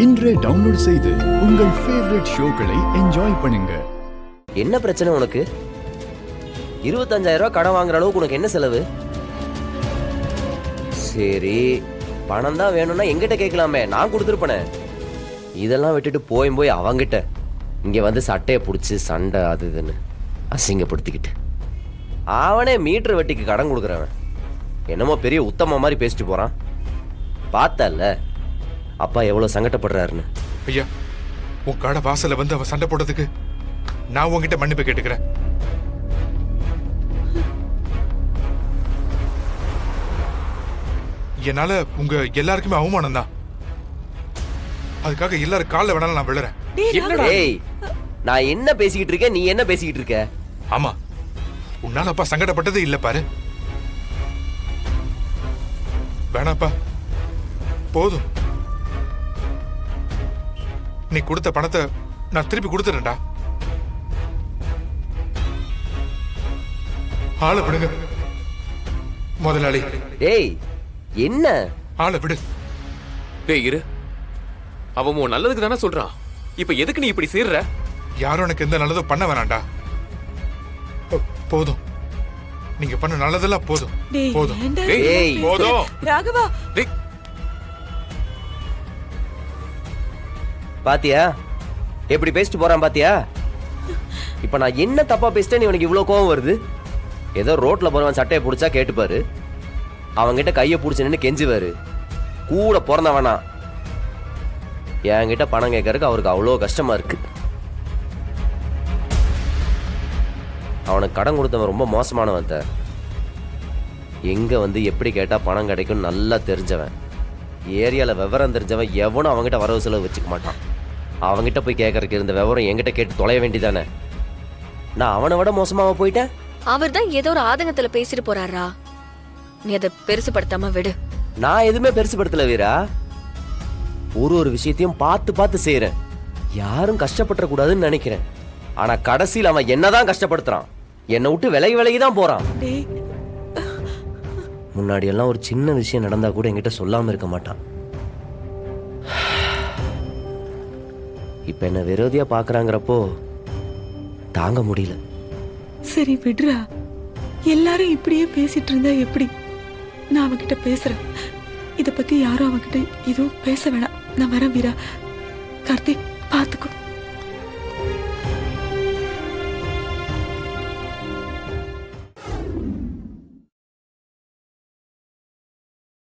இன்றே டவுன்லோட் செய்து உங்கள் ஃபேவரட் ஷோக்களை என்ஜாய் பண்ணுங்க. என்ன பிரச்சனை உனக்கு? 25,000 ரூபாய் கடன் வாங்குற அளவுக்கு உனக்கு என்ன செலவு? சரி, பணம் தான் வேணும்னா எங்கிட்ட கேட்கலாமே, நான் கொடுத்துருப்பேனே. இதெல்லாம் விட்டுட்டு போய் அவங்கிட்ட இங்க வந்து சட்டையை பிடிச்சி சண்டை அது இதுன்னு அசிங்கப்படுத்திக்கிட்டு அவனே மீட்டர் வெட்டிக்கு கடன் கொடுக்குறவன் என்னமோ பெரிய உத்தம மாதிரி பேசிட்டு போறான். பார்த்தல்ல அப்பா எவ்வளவு சங்கடப்படுறாருன்னு. ஐயா, உன் கடை வாசல்ல வந்து அவன் சண்டை போட்டதுக்கு நான் உன்கிட்ட மன்னிப்பு கேட்டுக்கிறேன். என்னால உங்க எல்லாருக்குமே அவமானம் தான். அதுக்காக எல்லாரும் காலில் வேணாலும் நான் விழுறேன். ஏய், நான் என்ன பேசிக்கிட்டு இருக்கேன், நீ என்ன பேசிக்கிட்டு இருக்க? ஆமா, உன்னால அப்பா சங்கடப்பட்டது இல்ல பாரு. வேணாப்பா, போதும். நீ கொடுத்த பணத்தை நான் திருப்பி கொடுத்துறேன்டா. ஆளை விடுங்க முதலாளி. ஏய், என்ன ஆளை விடு. டேய் இரு, அவன் உன் நல்லதுக்கு தானே சொல்றான். இப்ப எதுக்கு நீ இப்படி செய்யற? யாரும் எனக்கு எந்த நல்லதோ பண்ண வேணாண்டா. போதும், நீங்க பண்ண நல்லதெல்லாம் போதும். போதும் போதும். ராகவா, பாத்தியா எப்படி பேசிட்டு போறான்? பாத்தியா இப்ப நான் என்ன தப்பா பேசிட்டேன்னு இவனுக்கு இவ்வளவு கோவம் வருது? ஏதோ ரோட்ல போறவன் சட்டையை பிடிச்சா கேட்டுப்பாரு, அவங்கிட்ட கையை பிடிச்சு நின்று கெஞ்சுவாரு. கூட பிறந்தவனா என்கிட்ட பணம் கேட்கறதுக்கு அவருக்கு அவ்வளோ கஷ்டமா இருக்கு. அவனுக்கு கடன் கொடுத்தவன் ரொம்ப மோசமானவன். எங்க வந்து எப்படி கேட்டா பணம் கிடைக்கும் நல்லா தெரிஞ்சவன். ஏரியால விவரம் தெரிஞ்சவன் எவனும் அவங்ககிட்ட வரவு செலவு வச்சுக்க மாட்டான். அவங்ககிட்ட போய் கேட்கறதுக்கு இருந்த விவரம் என்கிட்ட கேட்டு தொலைய வேண்டியதானே. நான் அவனை விட மோசமாவ போயிட்டேன். அவர் தான் ஏதோ ஒரு ஆதங்கத்துல பேசிட்டு போறாரா, நீ அதை பெருசுபடுத்தாம விடு. நான் எதுவுமே பெருசுபடுத்தல வீரா. ஒரு விஷயத்தையும் பார்த்து பார்த்து செய்யறேன். யாரும் கஷ்டப்பட கூடாதுன்னு நினைக்கிறேன். ஆனா கடைசியில் அவன் என்னதான் கஷ்டப்படுத்துறான். என்னை விட்டு விலகி தான் போறான். முன்னாடி எல்லாம் ஒரு சின்ன விஷயம் நடந்தா கூட என்கிட்ட சொல்லாம இருக்க மாட்டான். இப்ப என்ன விரோதியா பாக்குறாங்கிறப்போ தாங்க முடியல. சரி விடுறா, எல்லாரும் இப்படியே பேசிட்டு இருந்தா எப்படி? நான் அவன்கிட்ட பேசுறேன். இத பத்தி யாரும் அவன்கிட்ட எதுவும் பேச வேணாம். நான் வரேன் வீரா. கார்த்திக், பாத்துக்கோ.